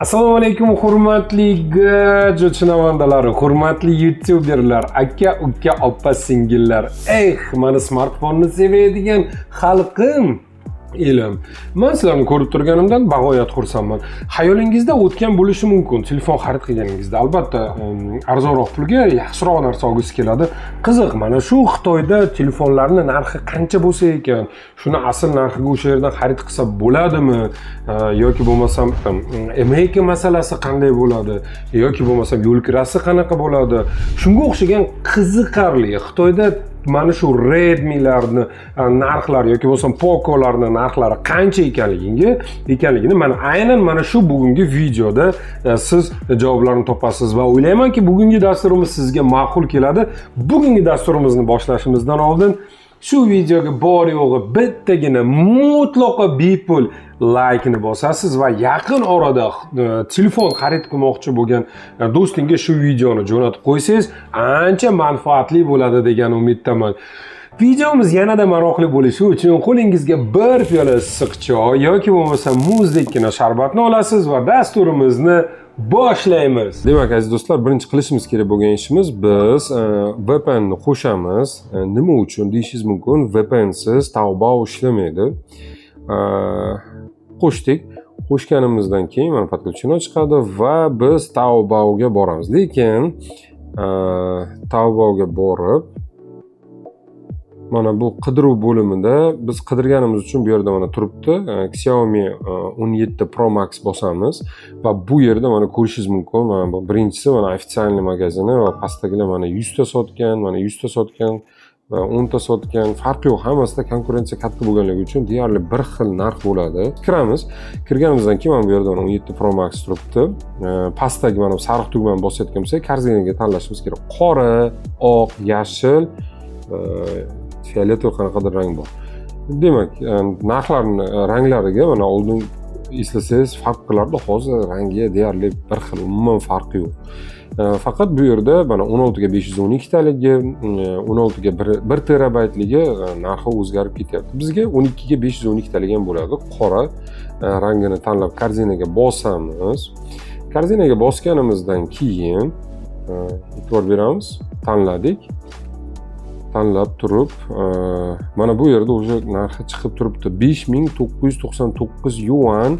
Assalomu alaykum hurmatli gadjetchivandalar, hurmatli youtuberlar, aka, uka, opa, singillar. Mana smartfonni sevadigan xalqim. Elim. Men sizlarni ko'rib turganimdan bag'oyat xursandman. Xayolingizda o'tgan bo'lishi mumkin. Telefon xarid qilganingizda albatta arzonroq pulga yaxshiroq narsa olgisiz keladi. Qiziq, mana shu Xitoyda telefonlarning narxi qancha bo'lsa ekan, shuni asl narxiga o'sha yerdan xarid qilsa bo'ladimi? Yoki bo'lmasam emayki masalasi qanday bo'ladi? Yoki bo'lmasam yo'l kirasi qanaqa bo'ladi? Shunga o'xshagan qiziqarli Xitoyda mana shu Redmi'larni narxlari yoki bo'lmasam Poco'larning narxlari qancha ekanligini mana aynan mana shu bugungi videoda siz javoblarni topasiz va o'ylaymanki bugungi dasturimiz sizga ma'qul keladi. Bugungi dasturimizni boshlashimizdan oldin shu videoga bor yo'g'i bittagina mutlaqo bepul like'ni bosasiz va yaqin orada telefon xarid qilmoqchi bo'lgan do'stingga shu videoni jo'natib qo'ysangiz ancha manfaatli bo'ladi degan umiddaman. Videomiz yanada maroqli bo'lishi uchun qo'lingizga bir piyola issiq choy yoki bo'lmasa muzdekkina sharbatni olasiz va dasturimizni boshlaymiz. Demak, aziz do'stlar, birinchi qilishimiz kerak bo'lgan ishimiz biz VPN ni qo'shamiz. Nima uchun deyishingiz mumkin? VPN siz Taobao ishlamaydi. Qo'shdik. Qo'shganimizdan keyin mana podключение chiqadi va biz Taobaoga boramiz. Lekin Taobaoga borib mana bu qidiruv bo'limida biz qidirganimiz uchun bu yerda mana turibdi. Xiaomi 17 Pro Max bosamiz va bu yerda mana ko'rishingiz mumkin. Mana bu birinchisi mana ofitsialniy magazini va pastdagilar mana 100 ta sotgan, mana 100 ta sotgan va 10 ta sotgan. Farqi yo'q, hammasida konkurensiya katta bo'lganligi uchun deyarli bir xil narx bo'ladi. Kiramiz. Kirganimizdan keyin mana bu yerda 17 Pro Max turibdi. Pastdagi mana bu sariq tugmani bosayotgan bo'lsak, korзинаga tanlashimiz kerak. Qora, oq, yashil, fioletoviy qanaqadir rang bor. Demak, narxlarning ranglariga mana oldin eslasangiz farq qilardi, hozir rangi deyarli bir xil, umuman farqi yo'q. Faqat bu yerda mana 16 ga 512 taligi, 16 ga 1 terabaytligi narxi o'zgarib ketyapti. Bizga 12 ga 512 talik ham bo'ladi. Qora rangini tanlab korзинаga bosamiz. Korзинаga bosganimizdan keyin e'tibor beramiz, tanladik. Tanlab turib, mana bu yerda o'sha narxi chiqib turibdi. 5999 yuan.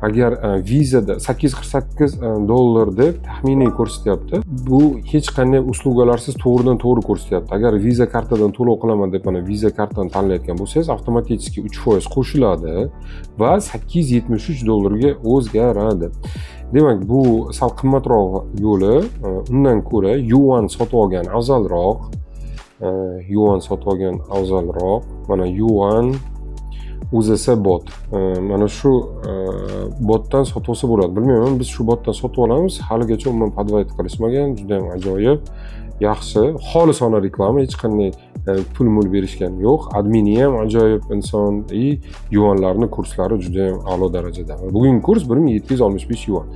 Agar vizada 848 dollar deb taxminiy ko'rsatyapti. Bu hech qanday uslugalarsiz to'g'ridan to'g'ri ko'rsatyapti. Agar viza kartadan to'lov qilaman deb mana viza kartani tanlayotgan bo'lsangiz, avtomatik 3% qo'shiladi va 873 dollarga o'zgaradi. Demak, bu sal qimmatroq yo'li, undan ko'ra yuan sotib olgan afzalroq. Mana yuan UZS bot. Mana shu botdan sotib olsa bo'ladi. Bilmayman, biz shu botdan sotib olamiz. Haligacha umuman podvayt qilishmagan, juda ham ajoyib, yaxshi, xolisona reklama, hech qanday pul berishgan yo'q. Admini ham ajoyib inson, yuanlarning kurslari juda ham a'lo darajada. Bugungi kurs 1765 yuan.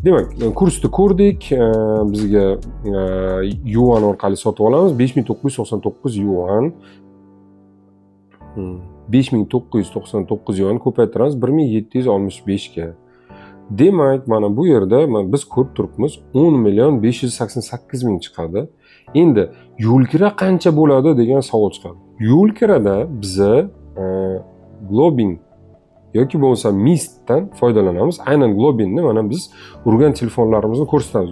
Demak, kursni ko'rdik. Bizga yuan orqali sotib olamiz. 5999 yuan. 5999 yuan ko'paytiramiz 1765 ga. Demak, mana bu yerda biz ko'rib turibmiz 10.588.000 chiqadi. Endi yo'lkira qancha bo'ladi degan savol chiqadi. Yo'lkirada biza Globin yoki bo'lmasa Mistdan foydalanamiz. Aynan Globinni mana biz urgan telefonlarimizni ko'rsatamiz.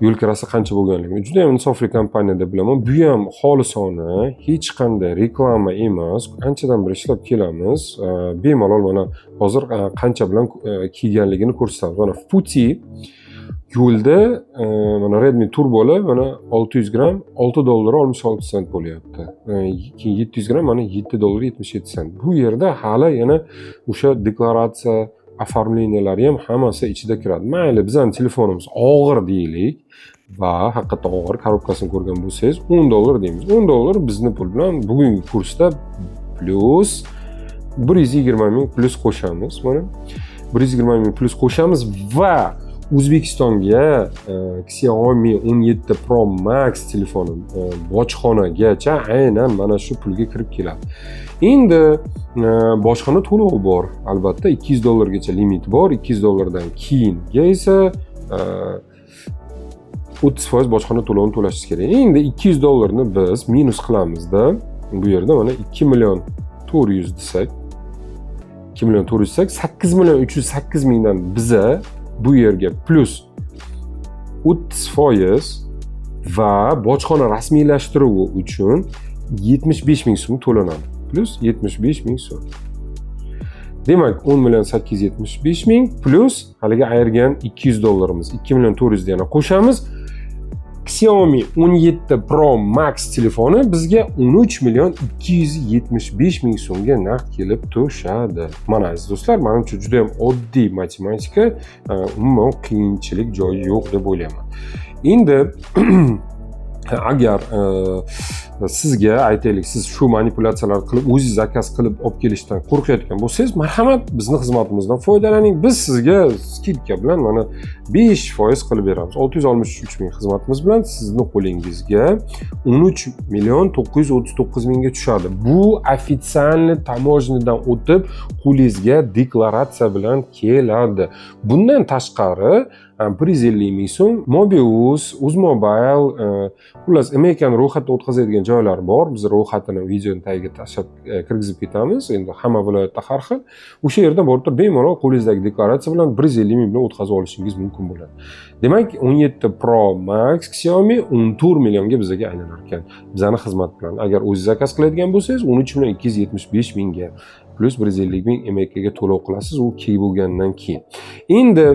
Yo'lkirasi qancha bo'lganligini. Juda ham insofli kompaniya deb bilaman. Bu ham xolisona, hech qanday reklama emas. Anchadan beri ishlab kelamiz. Bemalol mana hozir qancha bilan kelganligini ko'rsatamiz. Mana Futi yo'lda mana Redmi Turbo'lar mana 600 gram 6 dollar 66 sent bo'lyapti. Keyin 700 gram mana 7 dollar 77 sent. Bu yerda hali yana o'sha deklaratsiya оформлениялari ham hammasi ichida kiradi. Mayli, bizning telefonimiz og'ir deylik va haqiqatan og'ir, korobkasini ko'rgan bo'lsangiz 10 dollar deymiz. 10 dollar bizni pul bilan bugungi kursda plus 120 ming plus qo'shamiz. Mana 120 ming plus qo'shamiz va O'zbekistonga Xiaomi 17 Pro Max telefoni bojxonagacha aynan mana shu pulga kirib keladi. Endi bojxona to'lovi bor. Albatta $200 gacha limit bor. $200 keyinga esa 30% bojxona to'lovini to'lashingiz kerak. Endi $200 ni biz minus qilamizda, bu yerda mana 2.400.000 desak, 2.400.000 desak, 8.308.000 dan biza bu yerga plus 30% va bojxona rasmiylashtiruvi uchun 75.000 so'm to'lanadi. Plus 75.000 so'm. Demak, 10.875.000 plus haligi ayirgan $200'imiz, 2.400.000 yana qo'shamiz. Xiaomi 17 Pro Max telefoni bizga 13.275.000 so'mga naqd kelib tushadi. Mana aziz do'stlar, menimcha juda ham oddiy matematika, umuman qiyinchilik joyi yo'q deb o'ylayman. Endi agar sizga aytaylik, siz shu manipulyatsiyalarni qilib o'zingiz zakaz qilib olib kelishdan qo'rqayotgan bo'lsangiz, marhamat, bizning xizmatimizdan foydalaning. Biz sizga skidka bilan mana 5% qilib beramiz. 663.000 xizmatimiz bilan sizning qo'lingizga 13.939.000 ga tushadi. Bu ofitsialniy tamojnidan o'tib qo'lingizga deklaratsiya bilan keladi. Bundan tashqari 150.000 so'm Mobius, Uzmobile, xullas Amerikan ro'yxatda o'tkazadigan joylar bor. Biz ro'yxatini videoning tagiga tashlab kirgizib ketamiz. Endi hamma viloyatda har xil. O'sha yerdan borib turib bemalol qo'lingizdagi deklaratsiya bilan 150.000 bilan o'tkazib olishingiz mumkin bo'ladi. Demak, 17 Pro Max Xiaomi 14 millionga bizga aylanar ekan. Bizning xizmat bilan. Agar o'zingiz zakaz qiladigan bo'lsangiz, 13.275.000 ga plus 150.000 MKga to'lov qilasiz, u key bo'lgandan keyin. Endi,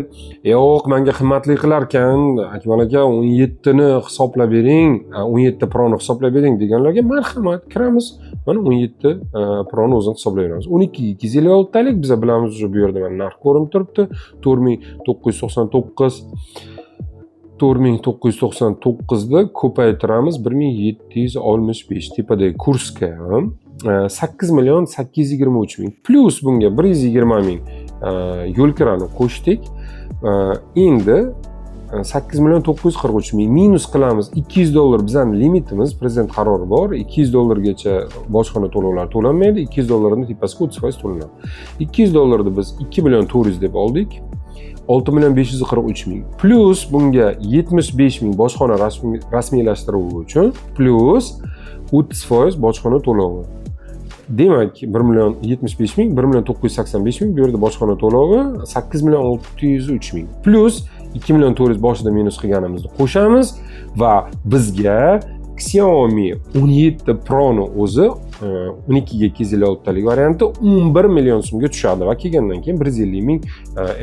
yo'q, menga qimmatli qilar ekan, Akmal aka 17 ni hisoblab bering, 17 Pro ni hisoblab bering deganlarga marhamat, kiramiz. Mana 17 Pro ni o'zini hisoblab beramiz. 12.256 talik, biz bilamiz, bu yerda mana narx ko'rinib turibdi. 4.999 4.999 da ko'paytiramiz 1.765 tepadagi kursga ham 8.823.000 plus bunga 120.000 yo'l kirani qo'shdik. Endi 8.943.000 minus qilamiz. $200 bizning limitimiz, prezident qarori bor. $200 gacha bojxona to'lovlari to'lanmaydi. $200 ni tepasiga 30% to'lanadi. $200 ni biz 2.400.000 deb oldik. 6.543.000 plus bunga 75.000 bojxona rasmiylashtiruvi uchun plus 30% bojxona to'lovi. Demak, 1.075.000, 1.985.000 bu yerda bojxona to'lovi 8.603.000 plus 2.400.000 boshida minus qilganimizni qo'shamiz va bizga Xiaomi 17 Pro ni o'zi 12.256 talik varianti 11 million so'mga tushadi va kelgandan keyin 150.000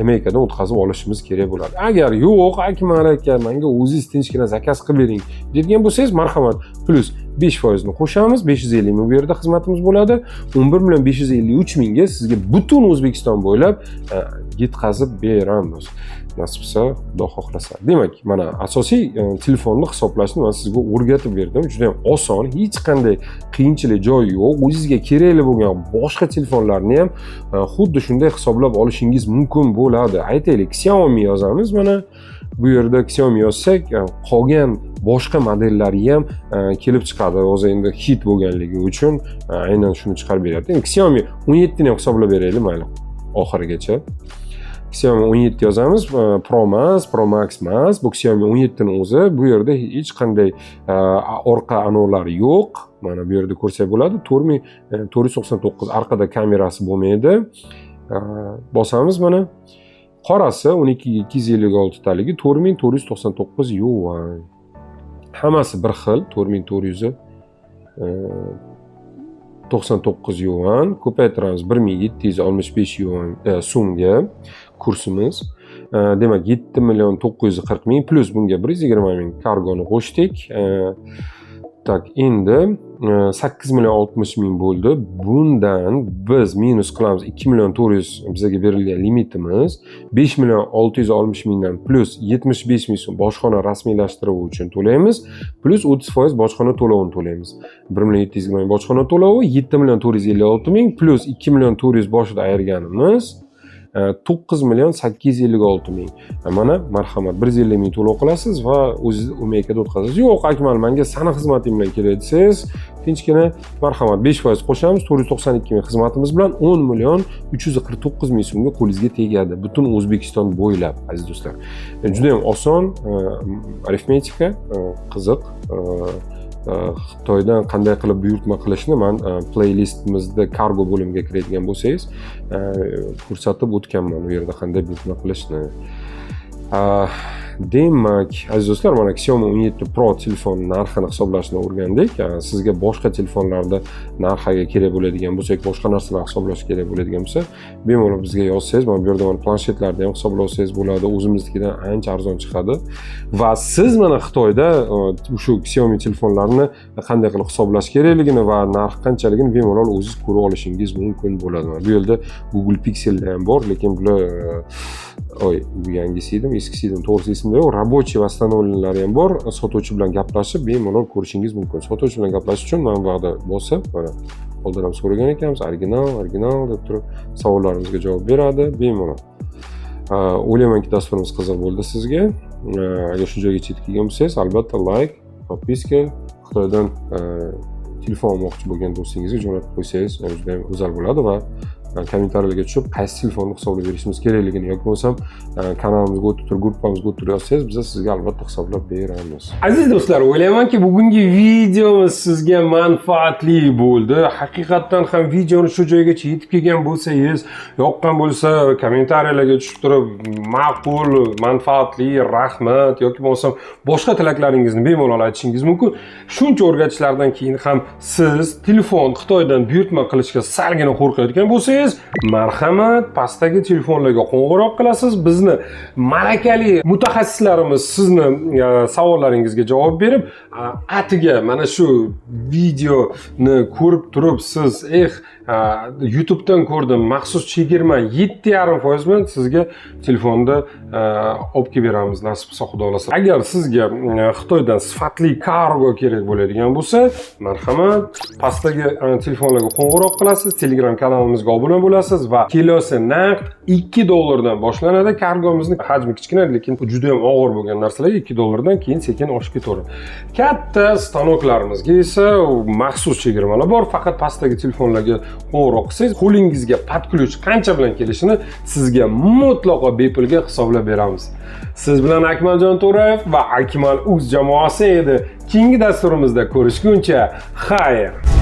Amerikadan o'tkazib olishimiz kerak bo'ladi. Agar yo'q, Akmal aka, menga o'zingiz tinchgina zakaz qilib bering degan bo'lsangiz, marhamat, plus 5% ni qo'shamiz, 550.000 bu yerda xizmatimiz bo'ladi. 11.553.000 ga sizga butun O'zbekiston bo'ylab yetkazib beramiz. Nasib bo'lsa, Xudo xohlasa. Demak, mana asosiy telefonni hisoblashni men sizga o'rgatib berdim. Juda ham oson, hech qanday qiyinchilik joyi yo'q. O'zingizga kerakli bo'lgan boshqa telefonlarni ham xuddi shunday hisoblab olishingiz mumkin bo'ladi. Aytaylik, Xiaomi yozamiz, mana bu yerda Xiaomi yozsak, qolgan boshqa modellari ham kelib chiqadi. O'zi endi hit bo'lganligi uchun aynan shuni chiqarib beradi. Endi Xiaomi 17 ni ham hisoblab beraylik, mayli, oxirigacha. Xiaomi 17 yozamiz, Pro emas, Pro Max emas. Bu Xiaomi 17 ni o'zi, bu yerda hech qanday orqa anovlari yo'q. Mana bu yerda ko'rsak bo'ladi. 4.499 orqada kamerasi bo'lmaydi. Bosamiz mana. Qorasi 12.256 taligi 4.499 yuan. Hammasi bir xil, 4.499 yuan. Ko'paytiramiz 1.765 yuan so'mga kursimiz. Demak, 7.940.000 plus bunga 120.000 kargoni qo'shdik. Tak, endi 8.060.000 bo'ldi. Bundan biz minus qilamiz 2.400.000 bizga berilgan limitimiz, 5.660.000 dan plus 75.000 so'm bojxona rasmiylashtiruvi uchun to'laymiz, plus 30% bojxona to'lovini to'laymiz. 1.720.000 bojxona to'lovi, 7.456.000 plus 2.400.000 boshida ayirganimiz 9,856,000. Mana marhamat 150 ming to'lov qilasiz va o'zingiz Umeykada o'tkazasiz. Yo'q, Akmal, menga sana xizmatim bilan kerak desangiz, tinchgina marhamat 5% qo'shamiz. 492 ming xizmatimiz bilan 10,349 ming so'mga qo'lingizga tegadi. Butun O'zbekiston bo'ylab, aziz do'stlar. Juda ham oson arifmetika, qiziq. Xitoydan qanday qilib buyurtma qilishni men playlistimizda kargo bo'limiga kiradigan bo'lsangiz ko'rsatib o'tganman u yerda qanday buyurtma qilishni. Demak, aziz do'stlar, mana Xiaomi 17 Pro telefon narxini hisoblashni o'rgandik. Sizga boshqa telefonlarda narxiga kerak bo'ladigan bo'lsa, boshqa narsalar hisoblash kerak bo'ladigan bo'lsa, bemalol bizga yozsangiz, mana bu yerda mana planshetlarda ham hisoblasangiz bo'ladi. O'zimiznikidan ancha arzon chiqadi. Va siz mana Xitoyda shu Xiaomi telefonlarini qanday qilib hisoblash kerakligini va narx qanchaligini bemalol o'zingiz ko'rib olishingiz mumkin bo'ladi. Bu yerda Google Pixel ham bor, lekin bular bu yangisi edim, eskisi edim, to'g'risi esimda yo'q. Рабочий восстановленlari ham bor. Sotuvchi bilan gaplashib, bemalol ko'rishingiz mumkin. Sotuvchi bilan gaplashish uchun mana bu yerda bosib, mana oldin ham so'ragan ekanmiz, original deb turib savollarimizga javob beradi, bemalol. O'ylaymanki, dasturimiz qiziq bo'ldi sizga. Agar shu joyga yetib kelgan bo'lsangiz, albatta like, podpiska, Xitoydan telefon olmoqchi bo'lgan do'stingizga jo'natib qo'ysangiz, juda ham go'zal bo'ladi va kommentariyalarga tushib, qaysi telefonni hisoblab berishimiz kerakligini yoki bo'lsam kanalimizga o'tib turib, gruppamizga o'tib turib yozsangiz, biz sizga albatta hisoblab beramiz. Aziz do'stlar, o'ylaymanki, bugungi videomiz sizga manfaatli bo'ldi. Haqiqatdan ham videoni shu joygacha yetib kelgan bo'lsangiz, yoqqan bo'lsa, kommentariyalarga tushib turib, ma'qul, manfaatli, rahmat yoki bo'lsam boshqa tilaklaringizni bemalol aytishingiz mumkin. Shuncha o'rgatishlardan keyin ham siz telefon Xitoydan buyurtma qilishga salgina qo'rqayotgan bo'lsangiz, marhamat, pastdagi telefonlarga qo'ng'iroq qilasiz. Bizni malakali mutaxassislarimiz sizni savollaringizga javob berib, atiga mana shu videoni ko'rib turib siz YouTube'dan ko'rdim, maxsus chegirma 7,5% bilan sizga telefonda olib kelib beramiz, nasib qilsa Xudo xolasa. Agar sizga Xitoydan sifatli kargo kerak bo'ladigan bo'lsa, marhamat, pastdagi telefonlarga qo'ng'iroq qilasiz, Telegram kanalimizga obuna bo'lasiz va kilosi naqd $2 dan boshlanadi. Kargomizni hajmi kichkina, lekin juda ham og'ir bo'lgan narsalar $2 dan keyin sekin oshib ketaveradi. Katta stanoklarimizga esa maxsus chegirmalar bor. Faqat pastdagi telefonlarga qo'ng'iroq qilsangiz, qo'lingizga podключ qancha bilan kelishini sizga mutlaqo bepulga hisoblab beramiz. Siz bilan Akmaljon To'rayev va Akmal Uz jamoasi edi. Keyingi dasturimizda ko'rishguncha, xayr.